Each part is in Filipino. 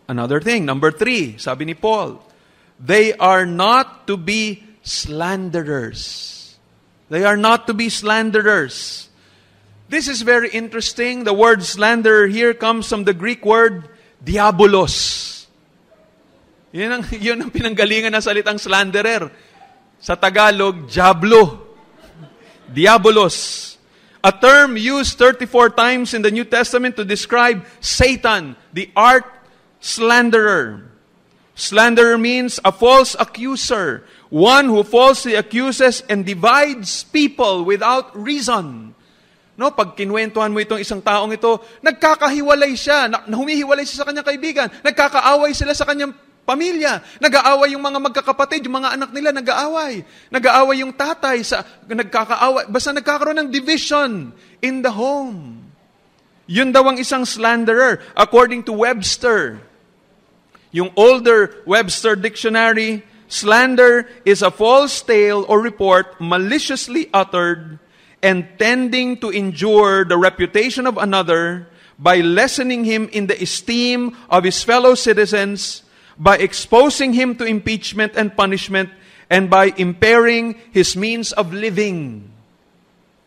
Another thing, number 3, sabi ni Paul, they are not to be slanderers. They are not to be slanderers. This is very interesting. The word slander here comes from the Greek word diabolos. Yun ang pinanggalingan ng salitang slanderer. Sa Tagalog, diablo. Diabolos. A term used 34 times in the New Testament to describe Satan, the art slanderer. Slanderer means a false accuser, one who falsely accuses and divides people without reason. No, pag kinwentuhan mo itong isang taong ito, nagkakahiwalay siya, humihiwalay siya sa kanyang kaibigan, nagkakaaway sila sa kanyang pamilya, nag-aaway yung mga magkakapatid, yung mga anak nila nag-aaway, nag-aaway yung tatay, nagkakaaway, basta nagkakaroon ng division in the home. Yun daw ang isang slanderer, according to Webster. Yung older Webster Dictionary, slander is a false tale or report maliciously uttered and tending to injure the reputation of another by lessening him in the esteem of his fellow citizens, by exposing him to impeachment and punishment, and by impairing his means of living.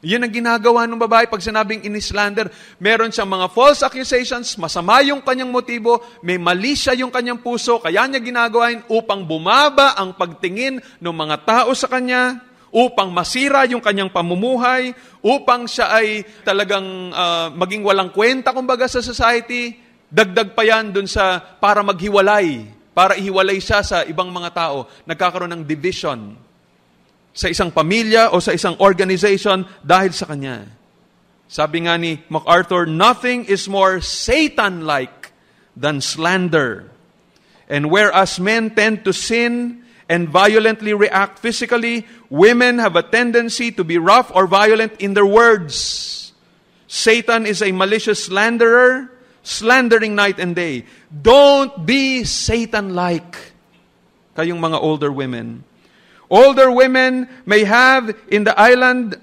Yun ang ginagawa ng babae pag sinabing inislander. Meron siyang mga false accusations, masama yung kanyang motibo, may mali siya yung kanyang puso, kaya niya ginagawa yun upang bumaba ang pagtingin ng mga tao sa kanya, upang masira yung kanyang pamumuhay, upang siya ay talagang maging walang kwenta kumbaga sa society. Dagdag pa yan dun sa para maghiwalay, para ihiwalay siya sa ibang mga tao. Nagkakaroon ng division sa isang pamilya o sa isang organization dahil sa kanya. Sabi nga ni MacArthur, nothing is more Satan-like than slander. And whereas men tend to sin and violently react physically, women have a tendency to be rough or violent in their words. Satan is a malicious slanderer, slandering night and day. Don't be Satan-like. Kayong mga older women. Older women may have, in the island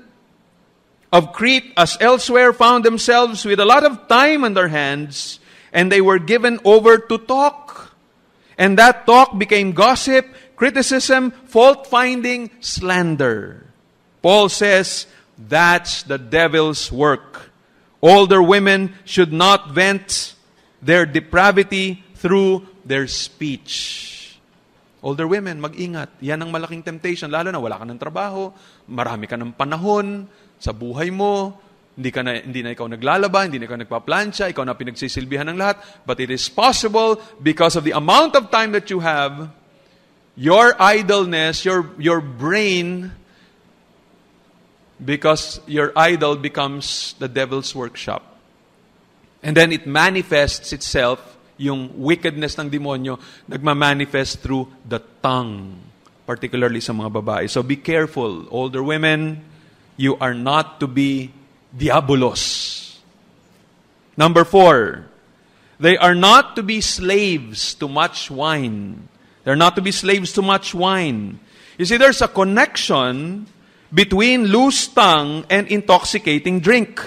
of Crete, as elsewhere, found themselves with a lot of time on their hands, and they were given over to talk. And that talk became gossip, criticism, fault-finding, slander. Paul says, that's the devil's work. Older women should not vent their depravity through their speech. Older women, mag-ingat. Yan ang malaking temptation. Lalo na wala ka ng trabaho, marami ka ng panahon sa buhay mo, hindi na ikaw naglalaba, hindi na ikaw nagpaplansya, ikaw na pinagsisilbihan ng lahat. But it is possible, because of the amount of time that you have, your idleness, your brain, because your idol becomes the devil's workshop. And then it manifests itself, yung wickedness ng demonyo, nagmamanifest through the tongue, particularly sa mga babae. So be careful, older women, you are not to be diabolos. Number 4, they are not to be slaves to much wine. They're not to be slaves to much wine. You see, there's a connection between loose tongue and intoxicating drink.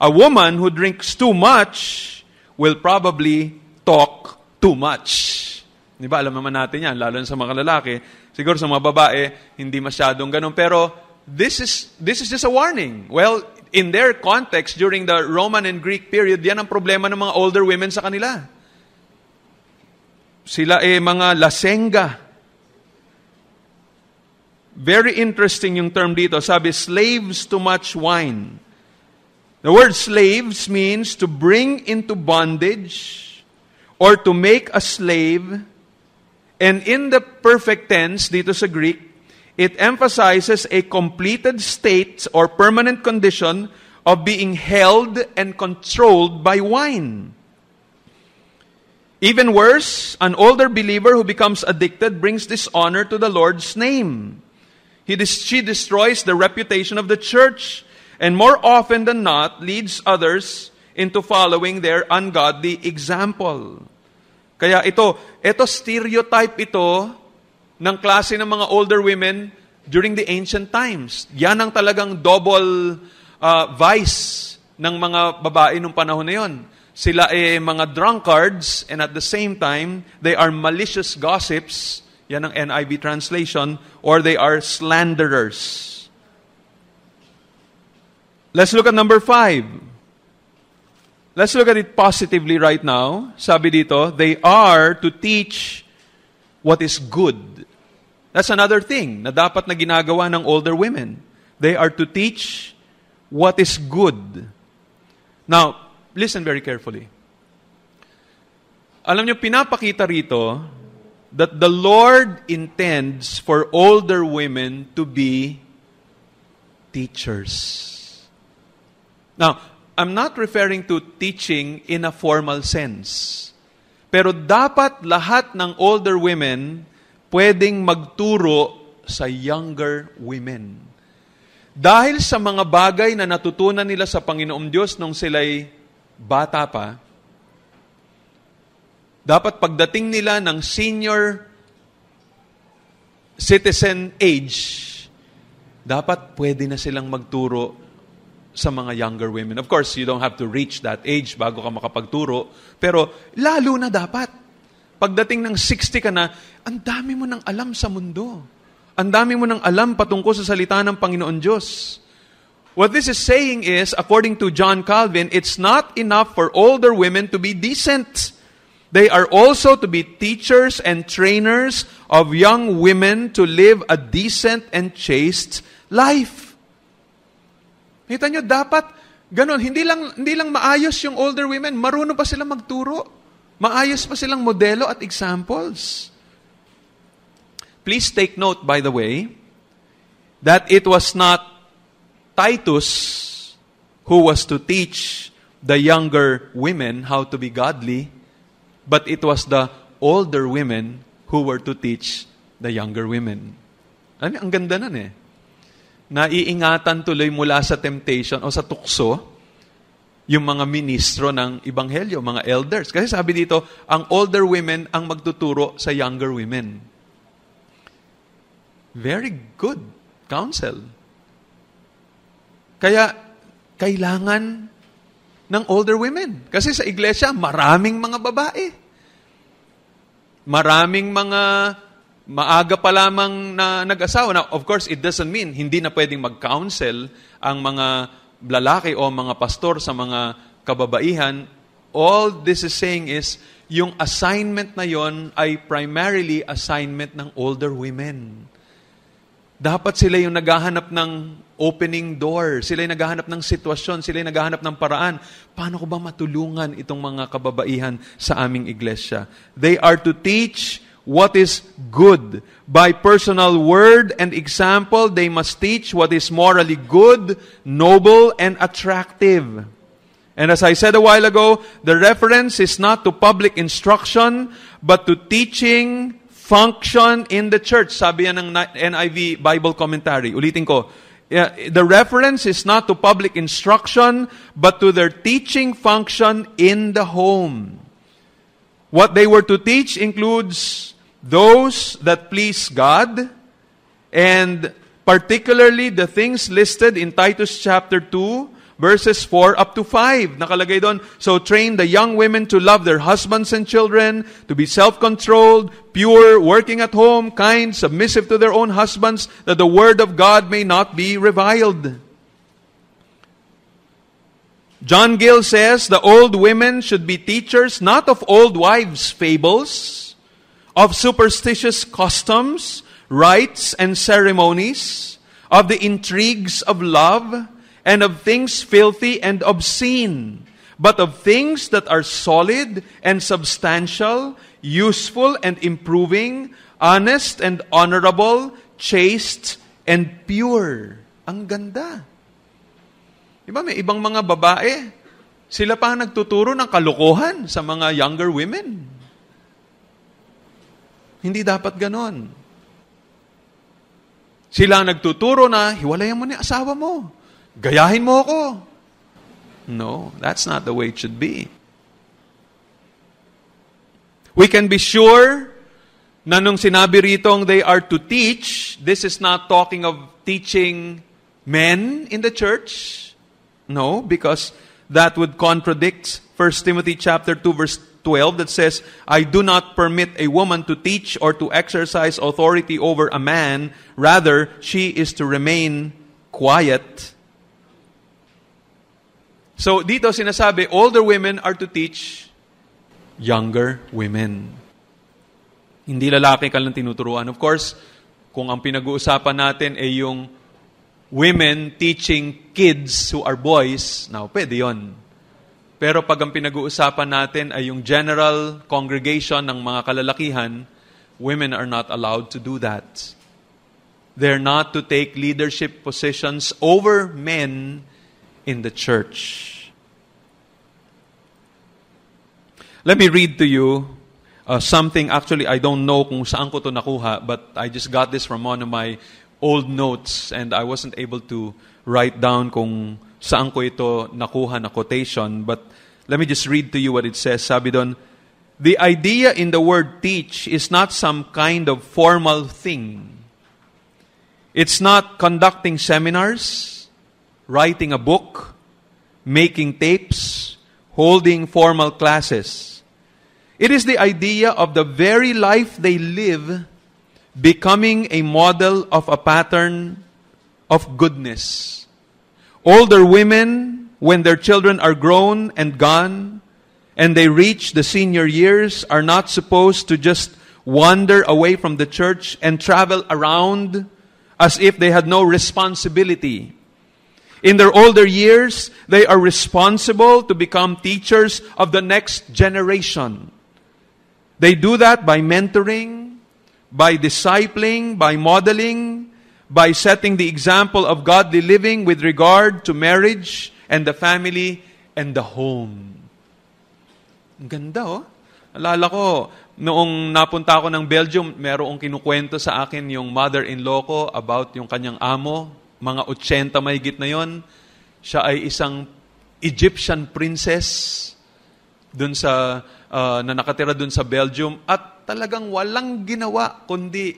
A woman who drinks too much will probably talk too much. Di ba? Alam naman natin yan, lalo sa mga lalaki. Siguro sa mga babae, hindi masyadong ganun. Pero this is just a warning. Well, in their context, during the Roman and Greek period, yan ang problema ng mga older women sa kanila. Sila mga lasenga. Very interesting yung term dito. Sabi, slaves to much wine. The word slaves means to bring into bondage or to make a slave. And in the perfect tense, dito sa Greek, it emphasizes a completed state or permanent condition of being held and controlled by wine. Even worse, an older believer who becomes addicted brings dishonor to the Lord's name. She destroys the reputation of the church, and more often than not, leads others into following their ungodly example. Kaya ito stereotype ito ng klase ng mga older women during the ancient times. Yan ang talagang double vice ng mga babae nung panahon na yon. sila mga drunkards, and at the same time, they are malicious gossips, yan ang NIV translation, or they are slanderers. Let's look at number 5. Let's look at it positively right now. Sabi dito, they are to teach what is good. That's another thing na dapat na ginagawa ng older women. They are to teach what is good. Now, listen very carefully. Alam niyo, pinapakita rito that the Lord intends for older women to be teachers. Now, I'm not referring to teaching in a formal sense. Pero dapat lahat ng older women pwedeng magturo sa younger women. Dahil sa mga bagay na natutunan nila sa Panginoong Diyos nung sila'y bata pa, dapat pagdating nila ng senior citizen age, dapat pwede na silang magturo sa mga younger women. Of course, you don't have to reach that age bago ka makapagturo, pero lalo na dapat. Pagdating ng 60 ka na, ang dami mo nang alam sa mundo. Ang dami mo nang alam patungkol sa salita ng Panginoon Diyos. What this is saying is, according to John Calvin, it's not enough for older women to be decent. They are also to be teachers and trainers of young women to live a decent and chaste life. Kita nyo, dapat ganon. Hindi lang maayos yung older women, marunong pa silang magturo. Maayos pa silang modelo at examples. Please take note, by the way, that it was not Titus who was to teach the younger women how to be godly, but it was the older women who were to teach the younger women. Ang ganda nun eh. Naiingatan tuloy mula sa temptation o sa tukso yung mga ministro ng Ebanghelyo, mga elders. Kasi sabi dito, ang older women ang magtuturo sa younger women. Very good counsel. Kaya, kailangan ng older women. Kasi sa iglesia, maraming mga babae. Maraming mga maaga pa lamang na nag-asawa. Now, of course, it doesn't mean hindi na pwedeng mag-counsel ang mga lalaki o mga pastor sa mga kababaihan. All this is saying is, yung assignment na yon ay primarily assignment ng older women. Dapat sila yung naghahanap ng opening door. Sila yung naghahanap ng sitwasyon. Sila yung naghahanap ng paraan. Paano ko ba matulungan itong mga kababaihan sa aming iglesia? They are to teach what is good. By personal word and example, they must teach what is morally good, noble, and attractive. And as I said a while ago, the reference is not to public instruction, but to teaching function in the church. Sabi yan ng NIV Bible Commentary. Ulitin ko. The reference is not to public instruction, but to their teaching function in the home. What they were to teach includes those that please God, and particularly the things listed in Titus chapter 2, verses 4 up to 5. Nakalagay doon, so train the young women to love their husbands and children, to be self-controlled, pure, working at home, kind, submissive to their own husbands, that the word of God may not be reviled. John Gill says, the old women should be teachers not of old wives' fables, of superstitious customs, rites, and ceremonies, of the intrigues of love, and of things filthy and obscene, but of things that are solid and substantial, useful and improving, honest and honorable, chaste and pure. Ang ganda. Diba, may ibang mga babae, sila pa nagtuturo ng kalokohan sa mga younger women. Hindi dapat ganon. Sila nagtuturo na, hiwalayan mo ni asawa mo. Gayahin mo ako. No, that's not the way it should be. We can be sure na nung sinabi ritong they are to teach, this is not talking of teaching men in the church. No, because that would contradict 1 Timothy chapter 2 verse 12 that says, I do not permit a woman to teach or to exercise authority over a man. Rather, she is to remain quiet. So, dito sinasabi, older women are to teach younger women. Hindi lalaki ka lang tinuturuan. Of course, kung ang pinag-uusapan natin ay yung women teaching kids who are boys, now, pwede yun. Pero pag ang pinag-uusapan natin ay yung general congregation ng mga kalalakihan, women are not allowed to do that. They're not to take leadership positions over men in the church. Let me read to you something. Actually, I don't know kung saan ko to nakuha, but I just got this from one of my old notes and I wasn't able to write down kung saan ko ito nakuha na quotation, but let me just read to you what it says. Sabi doon, the idea in the word teach is not some kind of formal thing. It's not conducting seminars, writing a book, making tapes, holding formal classes. It is the idea of the very life they live becoming a model of a pattern of goodness. Older women, when their children are grown and gone, and they reach the senior years, are not supposed to just wander away from the church and travel around as if they had no responsibility. In their older years, they are responsible to become teachers of the next generation. They do that by mentoring, by discipling, by modeling, by setting the example of godly living with regard to marriage and the family and the home. Ang ganda, oh. Alala ko, noong napunta ako ng Belgium, merong kinukwento sa akin yung mother-in-law ko about yung kanyang amo. Mga 80 mahigit na yon. Siya ay isang Egyptian princess dun sa, na nakatira dun sa Belgium. At talagang walang ginawa kundi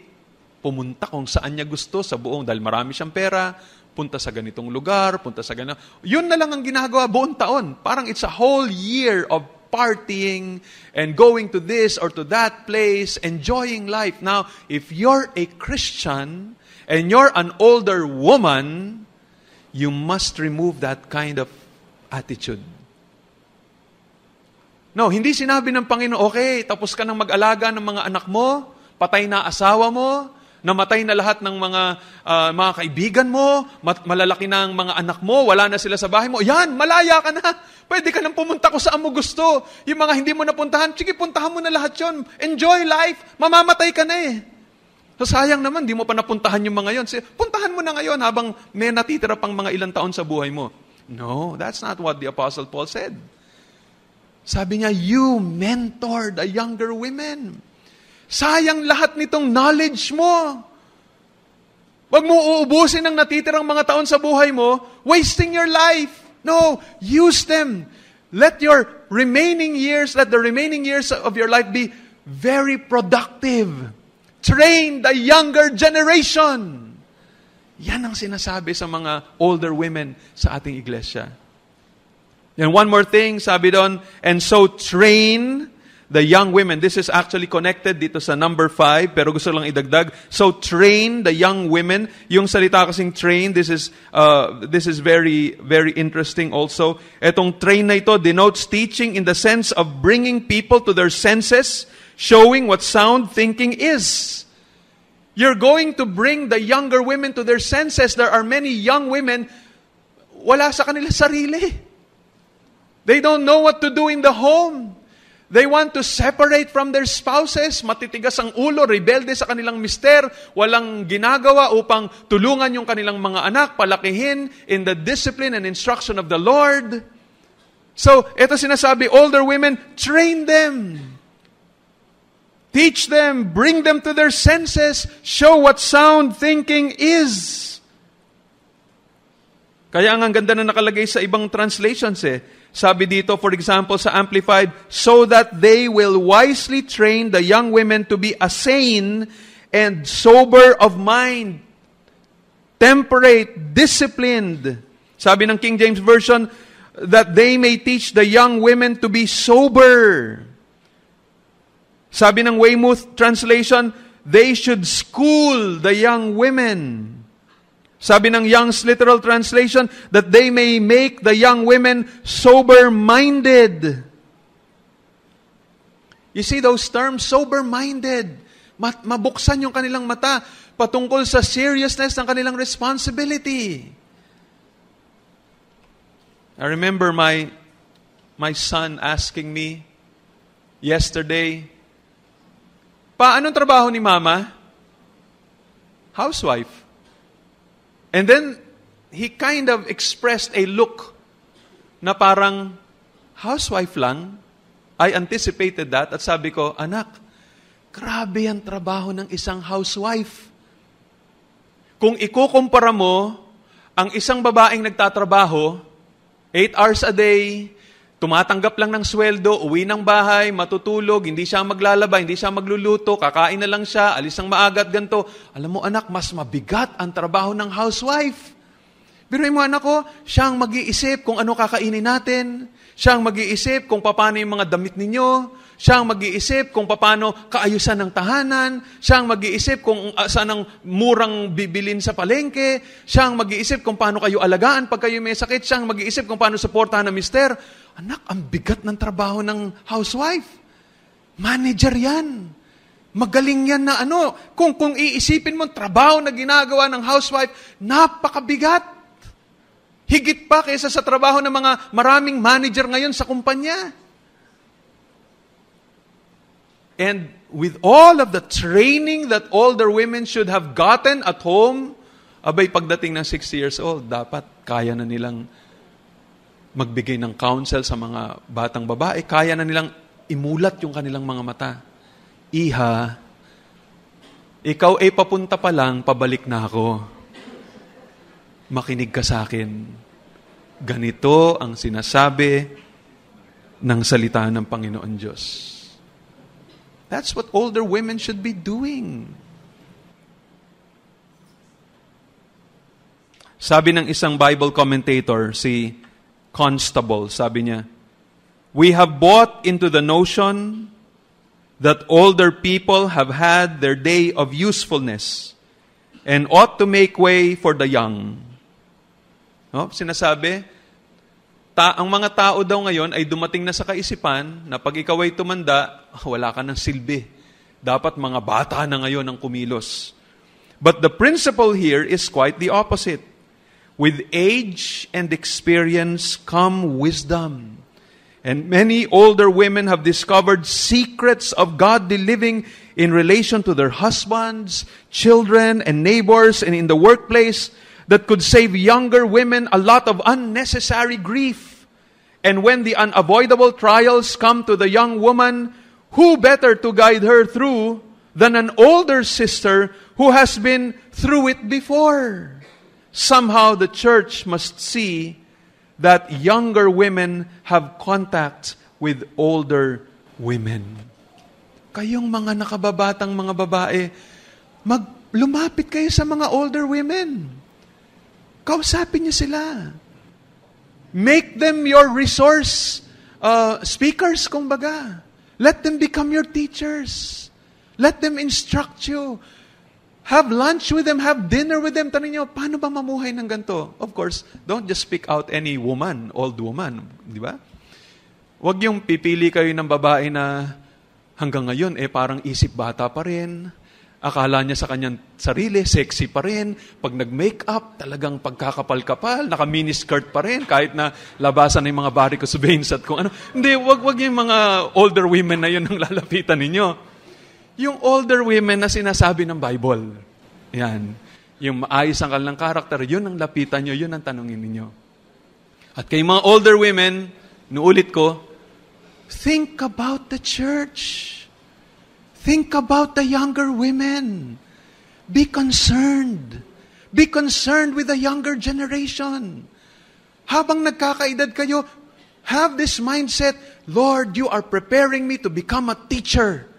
pumunta kung saan niya gusto sa buong, dahil marami siyang pera, punta sa ganitong lugar, punta sa ganitong. Yun na lang ang ginagawa buong taon. Parang it's a whole year of partying and going to this or to that place, enjoying life. Now, if you're a Christian and you're an older woman, you must remove that kind of attitude. No, hindi sinabi ng Panginoon, okay, tapos ka nang mag-alaga ng mga anak mo, patay na asawa mo, namatay na lahat ng mga kaibigan mo, malalaki na ang mga anak mo, wala na sila sa bahay mo. Yan, malaya ka na. Pwede ka nang pumunta kung saan mo gusto. Yung mga hindi mo napuntahan, sige, puntahan mo na lahat yun. Enjoy life. Mamamatay ka na eh. So sayang naman, di mo pa napuntahan yung mga yon. Puntahan mo na ngayon habang may natitira pang mga ilang taon sa buhay mo. No, that's not what the Apostle Paul said. Sabi niya, you mentored the younger women. Sayang lahat nitong knowledge mo. Huwag mo uubusin ang natitirang mga taon sa buhay mo, wasting your life. No, use them. Let the remaining years of your life be very productive. Train the younger generation. Yan ang sinasabi sa mga older women sa ating iglesia. And one more thing, sabi doon, and so train the young women. This is actually connected dito sa number 5, pero gusto lang idagdag. So train the young women. Yung salita kasing train, this is very, very interesting also. Etong train na ito denotes teaching in the sense of bringing people to their senses, showing what sound thinking is. You're going to bring the younger women to their senses. There are many young women, wala sa kanila sarili. They don't know what to do in the home. They want to separate from their spouses, matitigas ang ulo, rebelde sa kanilang mister, walang ginagawa upang tulungan yung kanilang mga anak, palakihin in the discipline and instruction of the Lord. So, ito sinasabi, older women, train them. Teach them, bring them to their senses, show what sound thinking is. Kaya ang ganda na nakalagay sa ibang translations eh. Sabi dito, for example, sa Amplified, so that they will wisely train the young women to be a sane and sober of mind, temperate, disciplined. Sabi ng King James Version, that they may teach the young women to be sober. Sabi ng Weymouth translation, they should school the young women. Sabi ng Young's literal translation, that they may make the young women sober-minded. You see those terms, sober-minded. Mabuksan yung kanilang mata patungkol sa seriousness ng kanilang responsibility. I remember my son asking me yesterday, "Pa, anong trabaho ni Mama?" "Housewife." And then, he kind of expressed a look na parang, housewife lang? I anticipated that at sabi ko, "Anak, grabe ang trabaho ng isang housewife. Kung ikukumpara mo ang isang babaeng nagtatrabaho, 8 hours a day, tumatanggap lang ng sweldo, uwi ng bahay, matutulog, hindi siya maglalaba, hindi siya magluluto, kakain na lang siya, alis ng maaga at ganito. Alam mo anak, mas mabigat ang trabaho ng housewife. Biruin mo anak ko, siyang mag-iisip kung ano kakainin natin, siyang mag-iisip kung paano yung mga damit ninyo, siyang mag-iisip kung paano kaayusan ng tahanan, siyang mag-iisip kung saan ang murang bibilin sa palengke, siyang mag-iisip kung paano kayo alagaan pag kayo may sakit, siyang mag-iisip kung paano suportahan ng mister." Anak, ang bigat ng trabaho ng housewife. Manager yan. Magaling yan na ano. Kung iisipin mo, trabaho na ginagawa ng housewife, napakabigat. Higit pa kaysa sa trabaho ng mga maraming manager ngayon sa kumpanya. And with all of the training that older women should have gotten at home, abay pagdating ng 60 years old, dapat kaya na nilang magbigay ng counsel sa mga batang babae, kaya na nilang imulat yung kanilang mga mata. "Iha, ikaw ay papunta pa lang, pabalik na ako. Makinig ka sa akin. Ganito ang sinasabi ng salita ng Panginoon Diyos." That's what older women should be doing. Sabi ng isang Bible commentator, si Constable, sabi niya, "We have bought into the notion that older people have had their day of usefulness and ought to make way for the young." No? Sinasabi, ang mga tao daw ngayon ay dumating na sa kaisipan na pag ikaw ay tumanda, wala ka ng silbi. Dapat mga bata na ngayon ang kumilos. But the principle here is quite the opposite. With age and experience come wisdom. And many older women have discovered secrets of godly living in relation to their husbands, children, and neighbors, and in the workplace that could save younger women a lot of unnecessary grief. And when the unavoidable trials come to the young woman, who better to guide her through than an older sister who has been through it before? Somehow the church must see that younger women have contact with older women. Kayong mga nakababatang mga babae, lumapit kayo sa mga older women. Kausapin niyo sila. Make them your resource speakers, kumbaga. Let them become your teachers. Let them instruct you. Have lunch with them, have dinner with them. Tanong niyo, paano ba mamuhay ng ganito? Of course, don't just pick out any woman, old woman. Di ba? Huwag yung pipili kayo ng babae na hanggang ngayon, parang isip bata pa rin. Akala niya sa kanyang sarili, sexy pa rin. Pag nag-makeup, talagang pagkakapal-kapal, naka-miniskirt pa rin, kahit na labasan na yung mga varicose veins at kung ano. Hindi, wag yung mga older women na yun ang lalapitan ninyo. Yung older women na sinasabi ng Bible. Yan. Yung maayos ang kanilang karakter, yun ang lapitan nyo, yun ang tanongin ninyo. At kay mga older women, nuulit ko, think about the church. Think about the younger women. Be concerned. Be concerned with the younger generation. Habang nagkakaedad kayo, have this mindset, Lord, you are preparing me to become a teacher.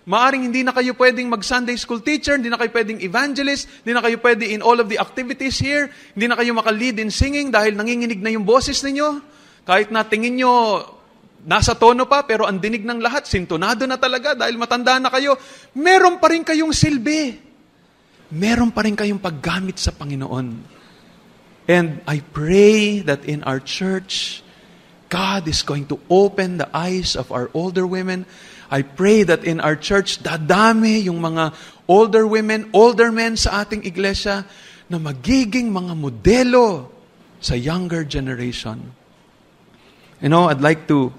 Maaring hindi na kayo pwedeng mag-Sunday school teacher, hindi na kayo pwedeng evangelist, hindi na kayo pwede in all of the activities here, hindi na kayo maka-lead in singing dahil nanginginig na yung boses ninyo. Kahit na tingin nyo, nasa tono pa, pero ang dinig ng lahat, sintonado na talaga dahil matanda na kayo, meron pa rin kayong silbi. Meron pa rin kayong paggamit sa Panginoon. And I pray that in our church, God is going to open the eyes of our older women. I pray that in our church, dadami yung mga older women, older men sa ating iglesia na magiging mga modelo sa younger generation. You know, I'd like to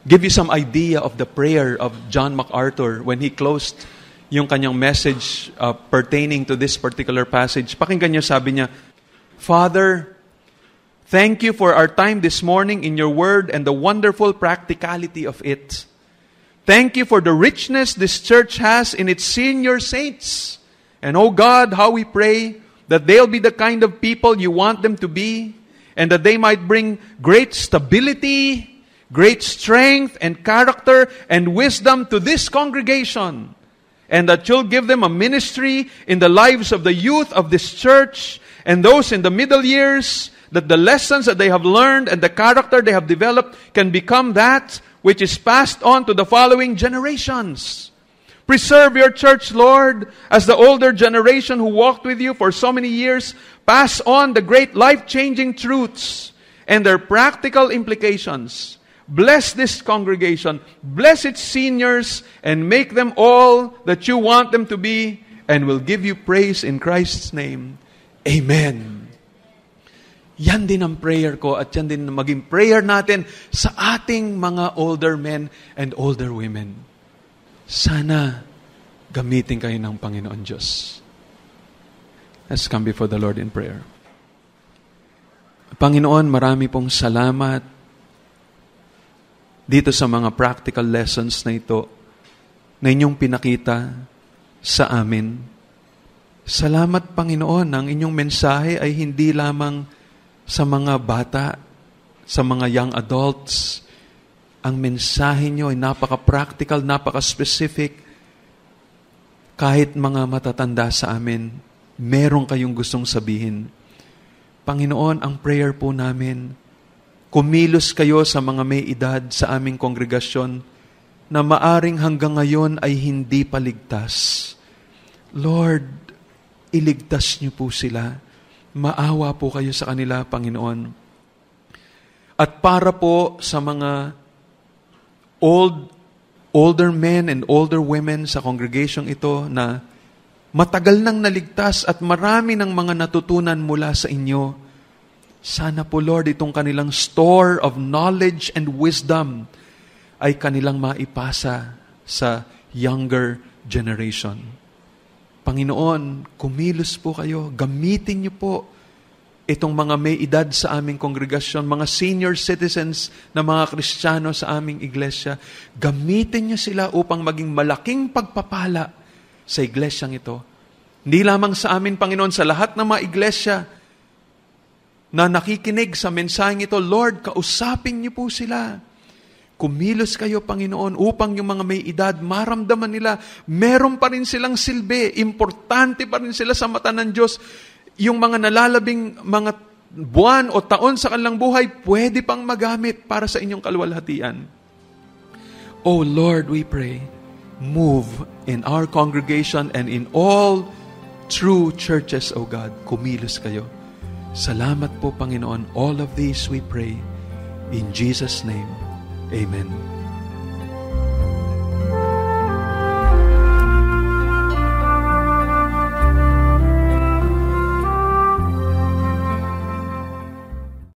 give you some idea of the prayer of John MacArthur when he closed yung kanyang message pertaining to this particular passage. Pakinggan niyo, sabi niya, Father, thank you for our time this morning in your word and the wonderful practicality of it. Thank you for the richness this church has in its senior saints. And oh God, how we pray that they'll be the kind of people you want them to be, and that they might bring great stability, great strength and character and wisdom to this congregation, and that you'll give them a ministry in the lives of the youth of this church and those in the middle years, that the lessons that they have learned and the character they have developed can become that which is passed on to the following generations. Preserve your church, Lord, as the older generation who walked with you for so many years pass on the great life-changing truths and their practical implications. Bless this congregation, bless its seniors, and make them all that you want them to be, and will give you praise in Christ's name. Amen. Yan din ang prayer ko at yan din maging prayer natin sa ating mga older men and older women. Sana gamitin kayo ng Panginoon Diyos. Let's come before the Lord in prayer. Panginoon, marami pong salamat dito sa mga practical lessons na ito na inyong pinakita sa amin. Salamat, Panginoon, ang inyong mensahe ay hindi lamang sa mga bata, sa mga young adults. Ang mensahe nyo ay napaka-practical, napaka-specific. Kahit mga matatanda sa amin, meron kayong gustong sabihin. Panginoon, ang prayer po namin, kumilos kayo sa mga may edad sa aming kongregasyon na maaring hanggang ngayon ay hindi paligtas. Lord, iligtas niyo po sila. Maawa po kayo sa kanila, Panginoon. At para po sa mga older men and older women sa congregation ito na matagal nang naligtas at marami ng mga natutunan mula sa inyo, sana po, Lord, itong kanilang store of knowledge and wisdom ay kanilang maipasa sa younger generation. Panginoon, kumilos po kayo. Gamitin niyo po itong mga may edad sa aming kongregasyon, mga senior citizens na mga Kristiyano sa aming iglesia. Gamitin niyo sila upang maging malaking pagpapala sa iglesyang ito. Hindi lamang sa amin, Panginoon, sa lahat ng mga iglesia na nakikinig sa mensaheng ito, Lord, kausapin niyo po sila. Kumilos kayo, Panginoon, upang yung mga may edad, maramdaman nila, meron pa rin silang silbi, importante pa rin sila sa mata ng Diyos. Yung mga nalalabing mga buwan o taon sa kanilang buhay, pwede pang magamit para sa inyong kaluwalhatian. Oh Lord, we pray, move in our congregation and in all true churches, O God. Kumilos kayo. Salamat po, Panginoon. All of these we pray in Jesus' name. Amen.